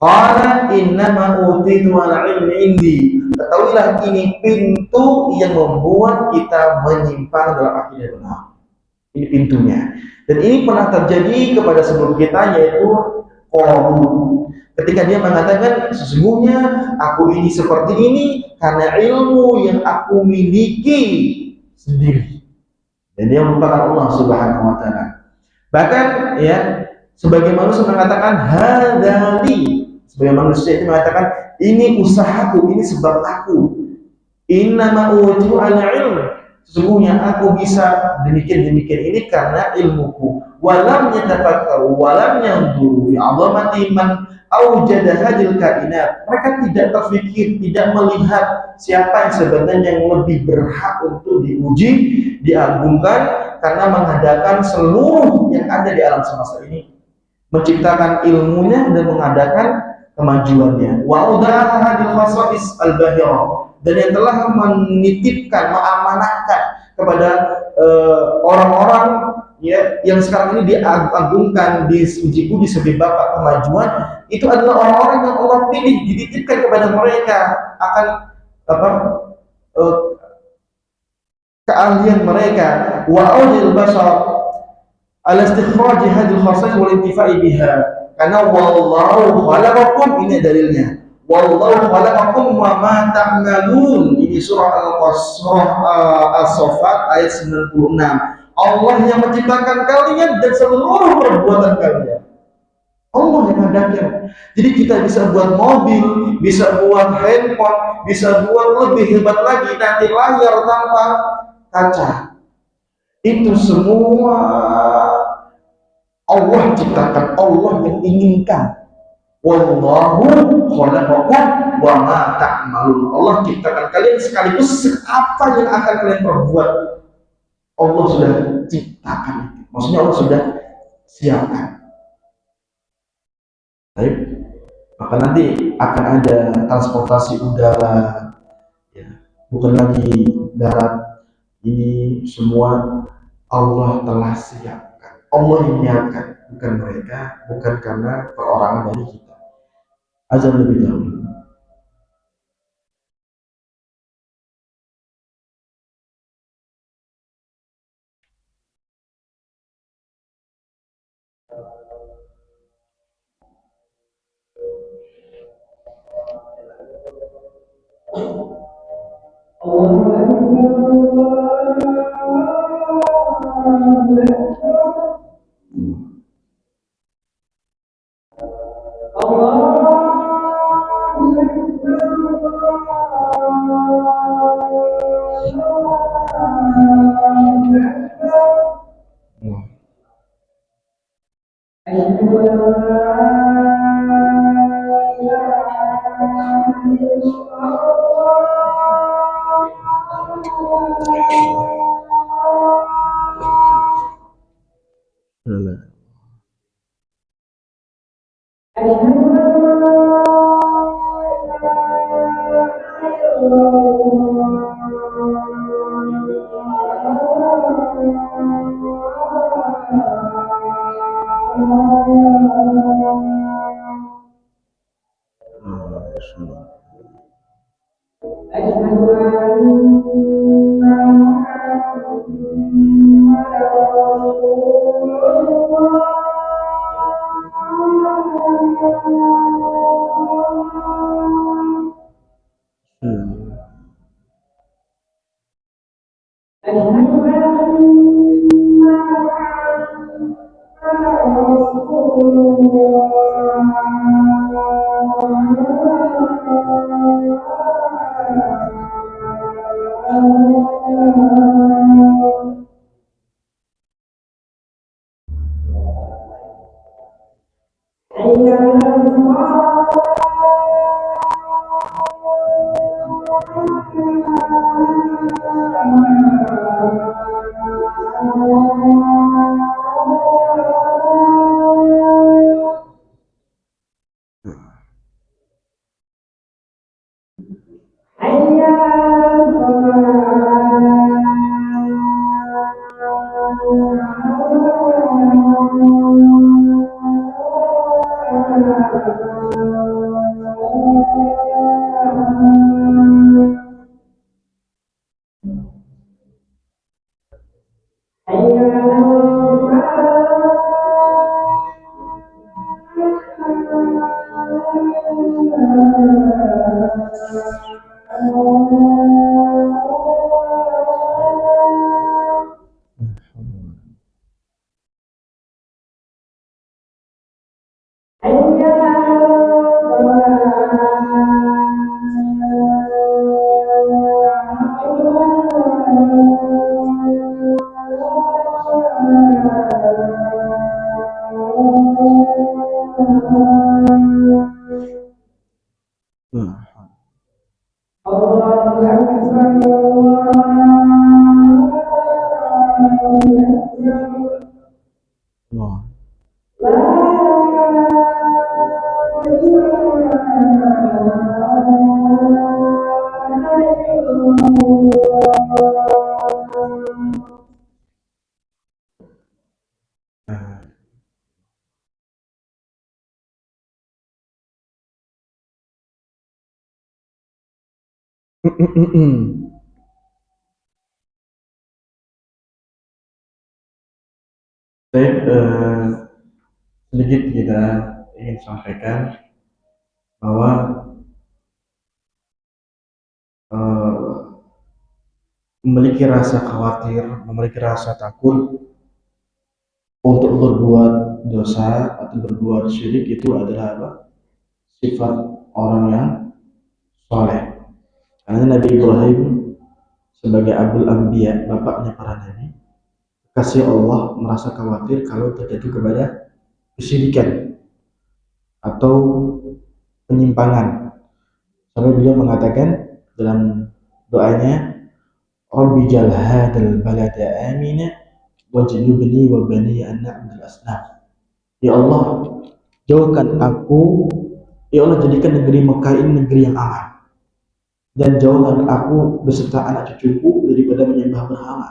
Qala innama utitu ala ilmi indi. Ketahuilah ini pintu yang membuat kita menyimpang dalam akidah benar. Ini pintunya. Dan ini pernah terjadi kepada sebelum kita, yaitu Qarun. Ketika dia mengatakan, sesungguhnya aku ini seperti ini karena ilmu yang aku miliki sendiri. Dan dia merupakan Allah Subhanahu wa taala. Bahkan, ya, sebagai manusia mengatakan hadzali, sebagai manusia itu mengatakan ini usahaku, ini sebab aku. Innama utitu ala ilm, sesungguhnya aku bisa demikian ini karena ilmuku. Walam yatafakkaru walam yanzuru fi 'azamati man aujada hadil kainat. Mereka tidak terfikir, tidak melihat siapa yang sebenarnya yang lebih berhak untuk diuji, diagungkan, karena mengadakan seluruh yang ada di alam semesta ini, menciptakan ilmunya dan mengadakan kemajuannya. Wa udaha hadil khasa'is al-bahirah, dan yang telah menitipkan, mengamanahkan kepada orang-orang, ya, yang sekarang ini diagungkan, dipuji-puji sebagai bapak kemajuan, itu adalah orang-orang yang Allah pilih, dititipkan kepada mereka akan keahlian mereka. Wa audil bashar ala istikhraj hadhihi al-khasa'is wal intifa'i biha, karena wallahu khalaqakum, ini dalilnya, wallahu khalaqakum wa ma ta'malun, ini surah As-Saffat ayat 96. Allah yang menciptakan kalian dan seluruh perbuatan kalian. Allah yang mengadakan. Jadi kita bisa buat mobil, bisa buat handphone, bisa buat lebih hebat lagi nanti layar tanpa kaca. Itu semua Allah ciptakan, Allah yang inginkan. Wallahu khalaqakum wa ma ta'malun. Allah ciptakan kalian sekaligus apa yang akan kalian perbuat. Allah sudah ciptakan itu. Maksudnya Allah sudah siapkan. Baik. Maka nanti akan ada transportasi udara, ya, bukan lagi darat. Ini semua Allah telah siapkan. Allah yang menyiapkan, bukan mereka, bukan karena perorangan dari kita. Azan lebih dahulu. Baik, sedikit kita ingin sampaikan bahwa memiliki rasa khawatir, memiliki rasa takut untuk berbuat dosa atau berbuat syirik itu adalah apa? Sifat orang yang soleh. Karena Nabi Ibrahim sebagai Abul Anbiya, bapaknya para nabi, kasih Allah merasa khawatir kalau terjadi kepada kesyirikan atau penyimpangan. Sampai beliau mengatakan dalam doanya, Rabbi jal hadal balada amina wajnubni wa bani an na'budal asnam. Ya Allah, jauhkan aku, ya Allah, jadikan negeri Mekah ini negeri yang aman, dan jauhkan aku beserta anak cucuku daripada menyembah berhala.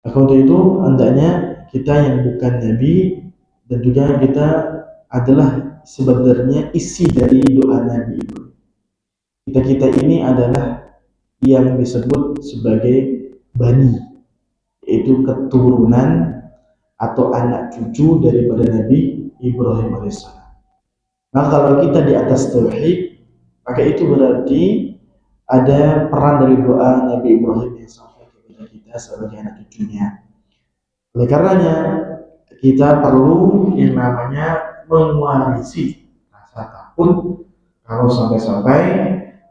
Maka untuk itu hendaknya kita yang bukan nabi, dan juga kita adalah sebenarnya isi dari doa Nabi itu. Kita ini adalah yang disebut sebagai bani, yaitu keturunan atau anak cucu daripada Nabi Ibrahim alaihissalam. Nah, kalau kita di atas tauhid, maka itu berarti ada peran dari doa Nabi Ibrahim yang sampai kepada kita sebagai anak cucunya. Oleh karenanya kita perlu yang namanya mewarisi rasa takut kalau sampai-sampai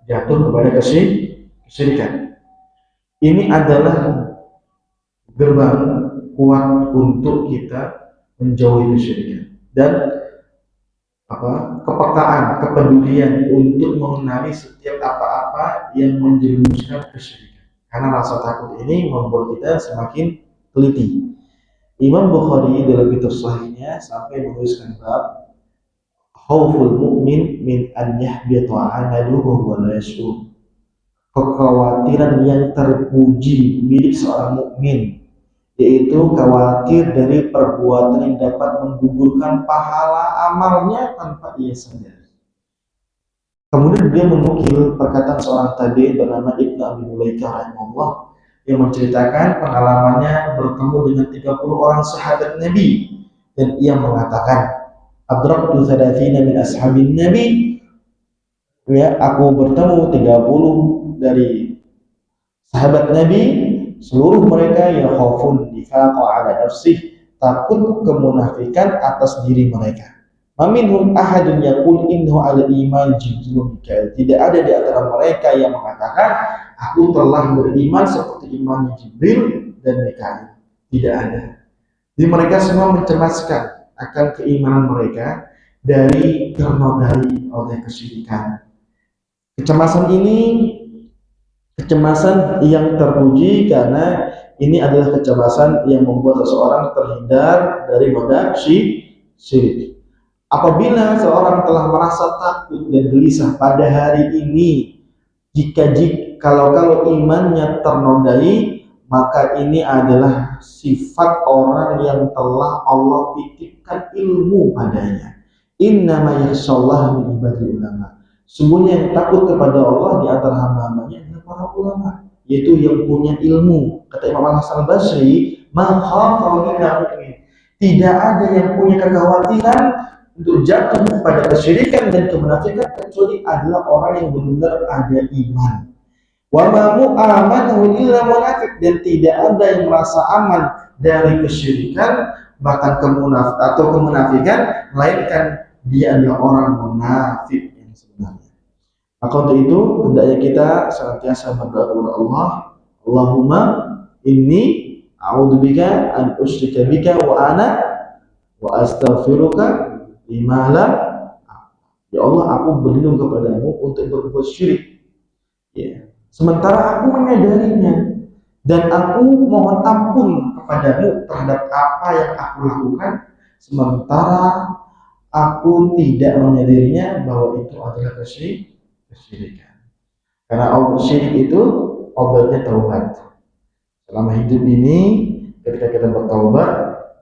jatuh kepada kesyirikan. Ini adalah gerbang kuat untuk kita menjauhi kesyirikan, dan kepekaan, kepedulian untuk mengenali setiap apa-apa yang menjerumuskan kesyirikan. Karena rasa takut ini membuat kita semakin teliti. Imam Bukhari dalam kitab sahihnya sampai menuliskan bab khauful mu'min min an yahbita 'amaluhu wa la yash'ur. Kekhawatiran yang terpuji milik seorang mukmin, yaitu khawatir dari perbuatan yang dapat menggugurkan pahala amalnya tanpa ia sadari. Kemudian dia menukil perkataan seorang tabi'in bernama Ibnu Abi Mulaikah rahimahullah yang menceritakan pengalamannya bertemu dengan 30 orang sahabat Nabi, dan ia mengatakan, adraktu thalathina min ashabin Nabi, ya, aku bertemu 30 dari sahabat Nabi, seluruh mereka ya khaufun nifaqa ala nafsih, takut kemunafikan atas diri mereka. Maminhum ahadun yaqul innahu ala iman Jibril Mikail. Tidak ada di antara mereka yang mengatakan aku telah beriman seperti iman Jibril dan Mikail. Tidak ada. Jadi mereka semua mencemaskan akan keimanan mereka dari ternodai oleh kesyirikan. Kecemasan ini kecemasan yang terpuji, karena ini adalah kecemasan yang membuat seseorang terhindar dari noda syirik. Apabila seorang telah merasa takut dan gelisah pada hari ini, kalau imannya ternodai, maka ini adalah sifat orang yang telah Allah titipkan ilmu padanya. Innama yakhshallaha min ibadil ulama. Sungguhnya yang takut kepada Allah di antara hamba-hambanya adalah para ulama, yaitu yang punya ilmu. Kata Imam Al-Hasan Al-Basri, "Man khafa min mu'min." Tidak ada yang punya kekhawatiran untuk jatuh pada kesyirikan dan kemunafikan kecuali adalah orang yang benar-benar ada iman. Wa ma mu'amanahu illa munafik, dan tidak ada yang merasa aman dari kesyirikan bahkan kemunafikan melainkan dia adalah orang munafik yang sebenarnya. Maka untuk itu hendaknya kita senantiasa berdoa kepada Allah, Allahumma inni a'udzubika an usyrika bika wa astaghfiruka lima lam. Ya Allah, aku berlindung kepadamu untuk berbuat syirik, ya, sementara aku menyadarinya, dan aku mohon ampun kepadamu terhadap apa yang aku lakukan sementara aku tidak menyadarinya bahwa itu adalah kesyirikan. Karena syirik itu obatnya taubat. Selama hidup ini, ketika kita bertaubat,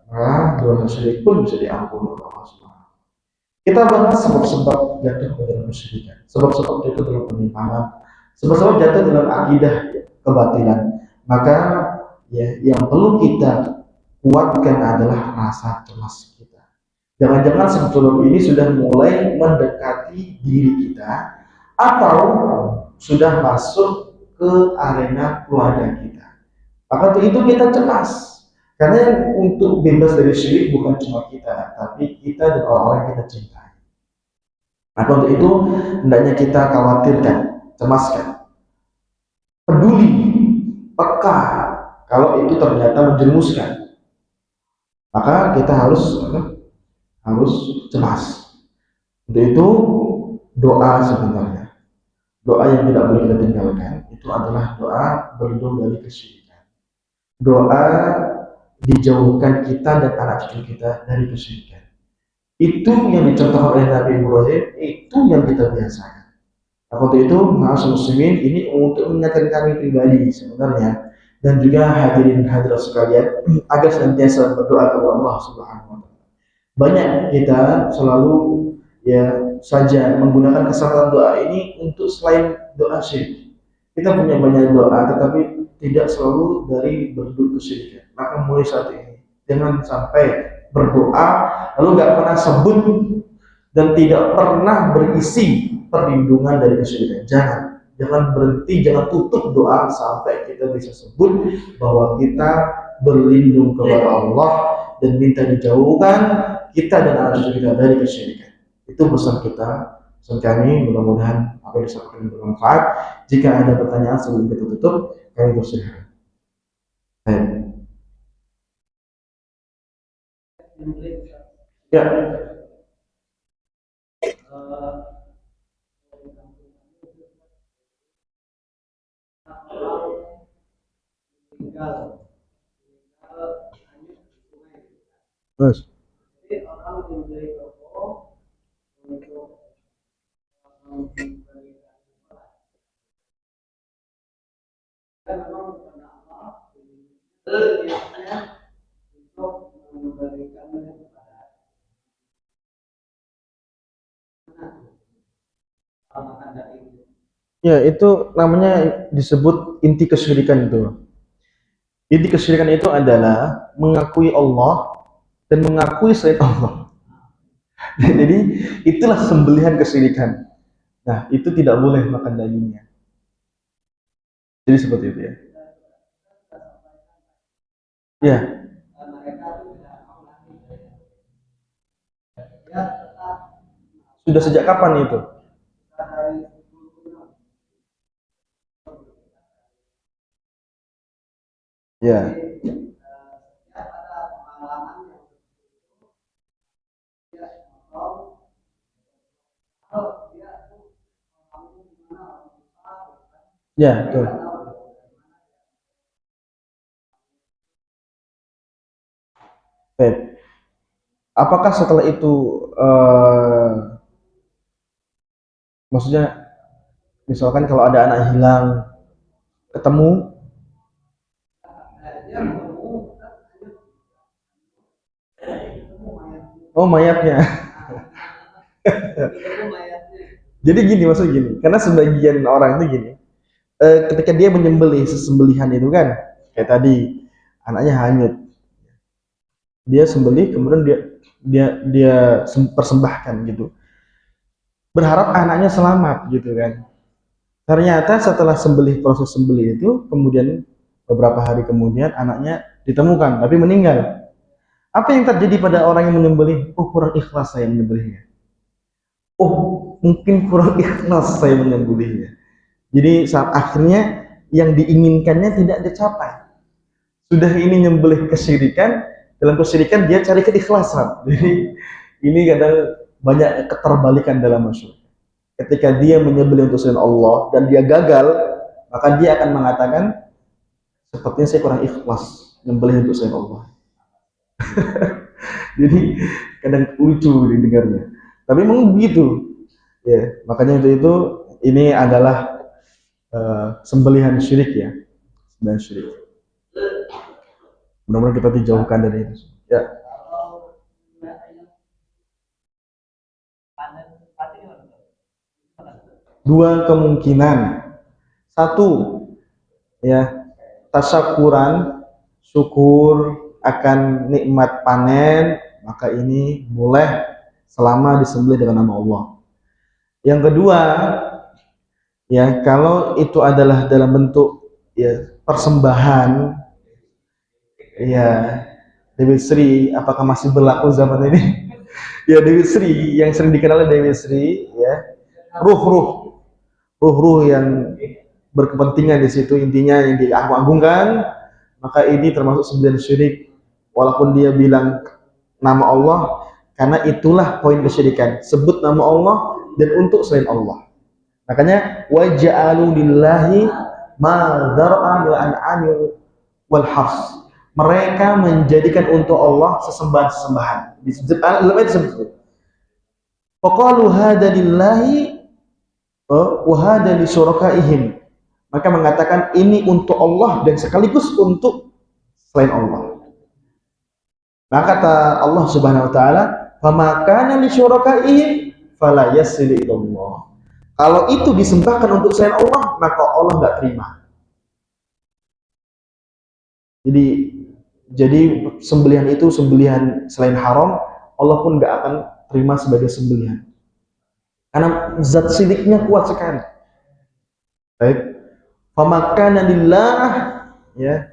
maka dosa syirik pun bisa diampuni oleh Allah Subhanahu. Kita bahas sebab-sebab jatuh ke dalam kesyirikan, sebab-sebab jatuh dalam penyimpangan, sebab-sebab jatuh dalam akidah kebatilan. Maka ya, yang perlu kita kuatkan adalah rasa cemas kita. Jangan-jangan sebetulnya ini sudah mulai mendekati diri kita, atau sudah masuk ke arena keluarga kita. Maka untuk itu kita cemas, karena yang untuk bebas dari syirik bukan cuma kita, tapi kita dan orang-orang yang kita cintai. Maka untuk itu hendaknya kita khawatirkan, cemaskan, peduli, peka kalau itu ternyata menjerumuskan. Maka kita harus cemas. Untuk itu doa sebenarnya, doa yang tidak boleh kita tinggalkan itu adalah doa berlindung dari kesyirikan. Doa dijauhkan kita dan anak cucu kita dari kesyirikan. Itu yang dicontohkan oleh Nabi Ibrahim, itu yang kita biasakan. Waktu itu, ma'asyiral muslimin, ini untuk mengingatkan kami pribadi sebenarnya, dan juga hadirin hadirat sekalian, agar senantiasa berdoa kepada Allah Subhanahu wa taala. Banyak kita selalu ya saja menggunakan kesempatan doa ini untuk selain doa syirik. Kita punya banyak doa, tetapi tidak selalu dari bentuk kesyirikan. Maka mulai saat ini, jangan sampai berdoa lalu nggak pernah sebut dan tidak pernah berisi perlindungan dari kesyirikan. Jangan berhenti, jangan tutup doa sampai kita bisa sebut bahwa kita berlindung kepada Allah dan minta dijauhkan kita dan anak cucu kita dari kesyirikan. Itu pesan kita, pesan kami. Mudah-mudahan apa yang disampaikan bermanfaat. Jika ada pertanyaan sebelum kita tutup, kami bersilakan. Ya. Terus. Ya, itu namanya disebut inti kesyirikan itu. Inti kesyirikan itu adalah mengakui Allah dan mengakui selain Allah. Jadi itulah sembelihan kesyirikan. Nah, itu tidak boleh makan dagingnya. Jadi seperti itu ya. Ya, sudah sejak kapan itu? Ya. Ya, betul. Baik. Apakah setelah itu maksudnya misalkan kalau ada anak hilang ketemu, oh mayatnya. Jadi gini maksudnya gini, karena sebagian orang itu gini, ketika dia menyembelih sesembelihan itu kan, kayak tadi anaknya hanyut, dia sembelih kemudian dia persembahkan gitu, berharap anaknya selamat gitu kan. Ternyata setelah sembelih proses sembelih itu, kemudian beberapa hari kemudian anaknya ditemukan tapi meninggal. Apa yang terjadi pada orang yang menyembelih? Oh, kurang ikhlas saya menyembelihnya. Oh, mungkin kurang ikhlas saya menyembelihnya. Jadi saat akhirnya yang diinginkannya tidak dicapai. Sudah ini nyembelih kesyirikan, dalam kesyirikan dia cari keikhlasan. Jadi ini kadang banyak keterbalikan dalam masyarakat. Ketika dia menyembelih untuk selain Allah dan dia gagal, maka dia akan mengatakan sepertinya saya kurang ikhlas menyembelih untuk selain Allah. Jadi kadang lucu didengarnya. Tapi memang begitu. Ya, makanya itu ini adalah sembelihan syirik ya, sembelihan syirik. Mudah-mudahan kita dijauhkan dari itu. Ya, dua kemungkinan. Satu, ya, tasyakuran, syukur akan nikmat panen, maka ini boleh selama disembelih dengan nama Allah. Yang kedua, ya kalau itu adalah dalam bentuk ya persembahan, ya Dewi Sri, apakah masih berlaku zaman ini? Ya Dewi Sri yang sering dikenal Dewi Sri, ya ruh-ruh, ruh-ruh yang berkepentingan di situ intinya yang diagung-agungkan, maka ini termasuk sembilan syirik walaupun dia bilang nama Allah, karena itulah poin kesyirikan, sebut nama Allah dan untuk selain Allah. Makanya waja'alu lillahi ma dzar'a min an'ami wal hars. Mereka menjadikan untuk Allah sesembahan-sesembahan. Disebut dalam ayat disebut. Faqalu hadza lillahi wa hadza li syurakaihim. Maka mengatakan ini untuk Allah dan sekaligus untuk selain Allah. Maka kata Allah Subhanahu wa taala, "Fama kana li syurakaihim fala yasilu ilallah." Kalau itu disembahkan untuk selain Allah, maka Allah nggak terima. Jadi jadi sembelihan itu sembelihan selain haram, Allah pun nggak akan terima sebagai sembelihan. Karena zat syiriknya kuat sekali. Baik. Famakana lillah, ya.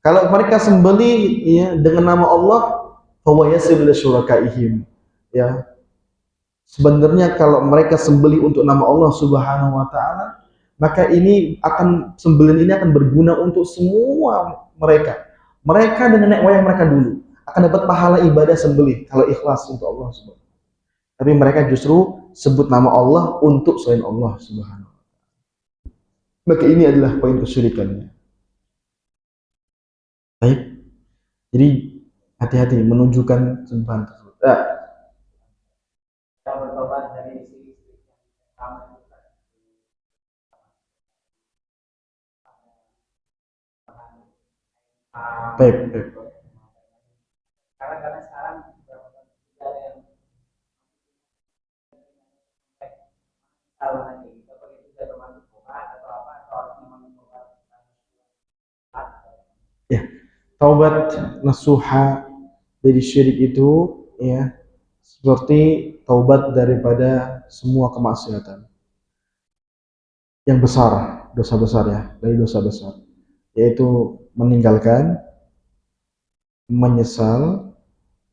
Kalau mereka sembeli ya dengan nama Allah, fahuwa yasilu syurakaihim. Ya. Sebenarnya kalau mereka sembeli untuk nama Allah Subhanahu wa taala, maka ini akan sembelihan ini akan berguna untuk semua mereka. Mereka dan nenek moyang mereka dulu akan dapat pahala ibadah sembelih kalau ikhlas untuk Allah Subhanahu. Tapi mereka justru sebut nama Allah untuk selain Allah Subhanahu. Maka ini adalah poin kesyirikannya. Baik. Jadi hati-hati menunjukkan sembahan tersebut. Baik, baik. taubat nasuha dari syirik itu ya seperti taubat daripada semua kemaksiatan yang besar, dosa besar ya, dari dosa besar, yaitu meninggalkan, menyesal,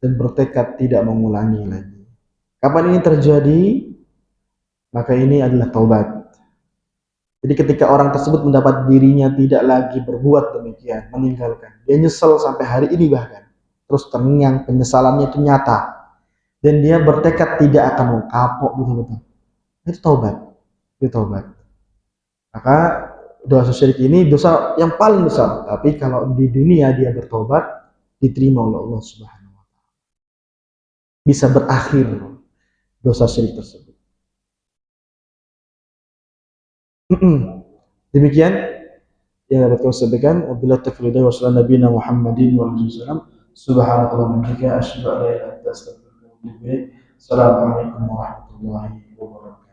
dan bertekad tidak mengulangi lagi. Kapan ini terjadi? Maka ini adalah taubat. Jadi ketika orang tersebut mendapat dirinya tidak lagi berbuat demikian, meninggalkan, dia nyesel sampai hari ini bahkan, terus terngiang, penyesalannya itu nyata, dan dia bertekad tidak akan mau kapok betul-betul. Itu taubat, itu taubat. Maka dosa syirik ini dosa yang paling besar. Tapi kalau di dunia dia bertobat, diterima oleh Allah Subhanahu wa taala. Bisa berakhir dosa syirik tersebut. Demikian yang dapat kami sampaikan. Wabillahi taufiq wa sallallahu Muhammadin wa alihi wasallam. Subhanallah wa bihamdihi asyhadu an la ilaha illa anta astaghfiruka wa atubu ilaik. Assalamualaikum warahmatullahi wabarakatuh.